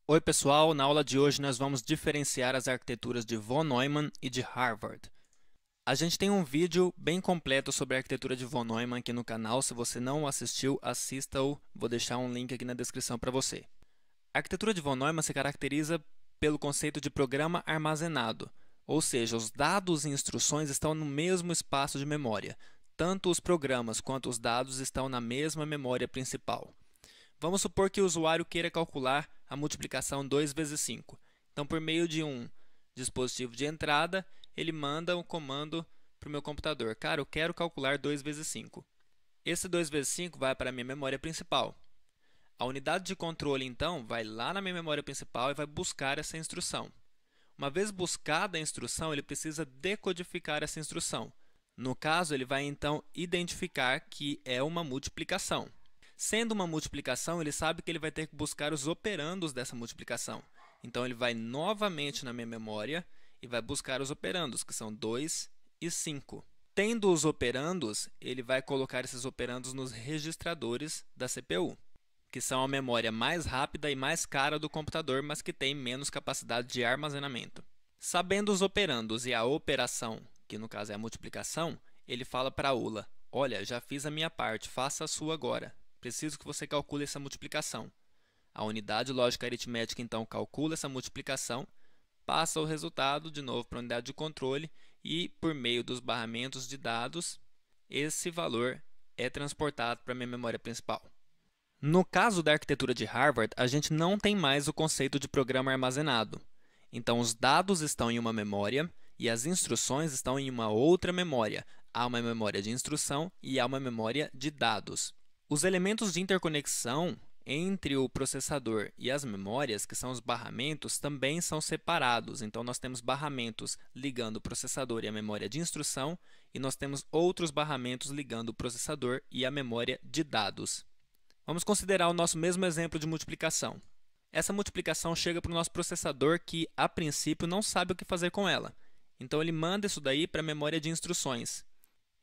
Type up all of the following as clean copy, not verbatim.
Oi pessoal, na aula de hoje nós vamos diferenciar as arquiteturas de von Neumann e de Harvard. A gente tem um vídeo bem completo sobre a arquitetura de von Neumann aqui no canal. Se você não o assistiu, assista-o. Vou deixar um link aqui na descrição para você. A arquitetura de von Neumann se caracteriza pelo conceito de programa armazenado, ou seja, os dados e instruções estão no mesmo espaço de memória. Tanto os programas quanto os dados estão na mesma memória principal. Vamos supor que o usuário queira calcular a multiplicação 2 vezes 5. Então, por meio de um dispositivo de entrada, ele manda um comando para o meu computador. Cara, eu quero calcular 2 vezes 5. Esse 2 vezes 5 vai para a minha memória principal. A unidade de controle, então, vai lá na minha memória principal e vai buscar essa instrução. Uma vez buscada a instrução, ele precisa decodificar essa instrução. No caso, ele vai, então, identificar que é uma multiplicação. Sendo uma multiplicação, ele sabe que ele vai ter que buscar os operandos dessa multiplicação. Então, ele vai novamente na minha memória e vai buscar os operandos, que são 2 e 5. Tendo os operandos, ele vai colocar esses operandos nos registradores da CPU, que são a memória mais rápida e mais cara do computador, mas que tem menos capacidade de armazenamento. Sabendo os operandos e a operação, que no caso é a multiplicação, ele fala para a ULA: olha, já fiz a minha parte, faça a sua agora. Preciso que você calcule essa multiplicação. A unidade lógica aritmética, então, calcula essa multiplicação, passa o resultado de novo para a unidade de controle e, por meio dos barramentos de dados, esse valor é transportado para a minha memória principal. No caso da arquitetura de Harvard, a gente não tem mais o conceito de programa armazenado. Então, os dados estão em uma memória e as instruções estão em uma outra memória. Há uma memória de instrução e há uma memória de dados. Os elementos de interconexão entre o processador e as memórias, que são os barramentos, também são separados. Então, nós temos barramentos ligando o processador e a memória de instrução, e nós temos outros barramentos ligando o processador e a memória de dados. Vamos considerar o nosso mesmo exemplo de multiplicação. Essa multiplicação chega para o nosso processador que, a princípio, não sabe o que fazer com ela. Então, ele manda isso daí para a memória de instruções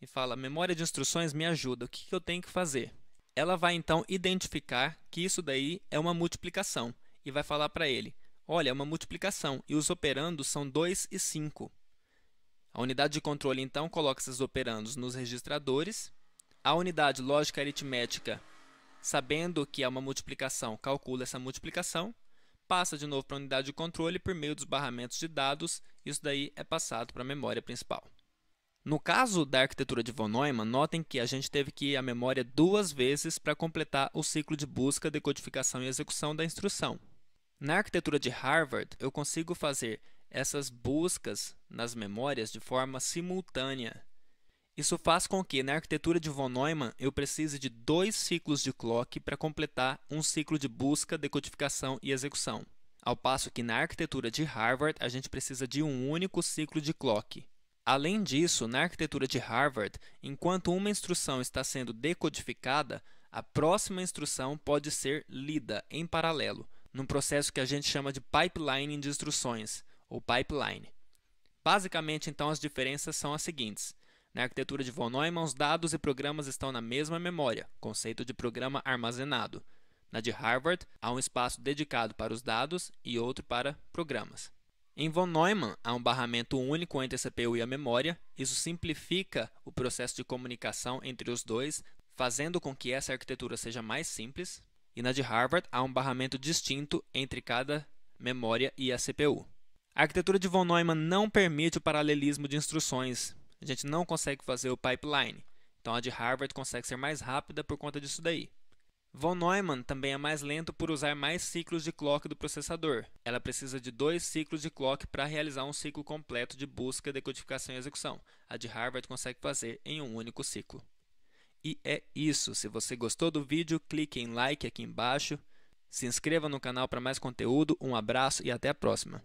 e fala: memória de instruções, me ajuda, o que eu tenho que fazer? Ela vai, então, identificar que isso daí é uma multiplicação e vai falar para ele: olha, é uma multiplicação e os operandos são 2 e 5. A unidade de controle, então, coloca esses operandos nos registradores. A unidade lógica aritmética, sabendo que é uma multiplicação, calcula essa multiplicação, passa de novo para a unidade de controle por meio dos barramentos de dados. Isso daí é passado para a memória principal. No caso da arquitetura de von Neumann, notem que a gente teve que ir à memória 2 vezes para completar o ciclo de busca, decodificação e execução da instrução. Na arquitetura de Harvard, eu consigo fazer essas buscas nas memórias de forma simultânea. Isso faz com que, na arquitetura de von Neumann, eu precise de 2 ciclos de clock para completar um ciclo de busca, decodificação e execução. Ao passo que, na arquitetura de Harvard, a gente precisa de um único ciclo de clock. Além disso, na arquitetura de Harvard, enquanto uma instrução está sendo decodificada, a próxima instrução pode ser lida em paralelo, num processo que a gente chama de pipelining de instruções, ou pipeline. Basicamente, então, as diferenças são as seguintes. Na arquitetura de von Neumann, os dados e programas estão na mesma memória, conceito de programa armazenado. Na de Harvard, há um espaço dedicado para os dados e outro para programas. Em von Neumann, há um barramento único entre a CPU e a memória. Isso simplifica o processo de comunicação entre os dois, fazendo com que essa arquitetura seja mais simples. E na de Harvard, há um barramento distinto entre cada memória e a CPU. A arquitetura de von Neumann não permite o paralelismo de instruções. A gente não consegue fazer o pipeline. Então, a de Harvard consegue ser mais rápida por conta disso daí. Von Neumann também é mais lento por usar mais ciclos de clock do processador. Ela precisa de 2 ciclos de clock para realizar um ciclo completo de busca, decodificação e execução. A de Harvard consegue fazer em um único ciclo. E é isso. Se você gostou do vídeo, clique em like aqui embaixo. Se inscreva no canal para mais conteúdo. Um abraço e até a próxima.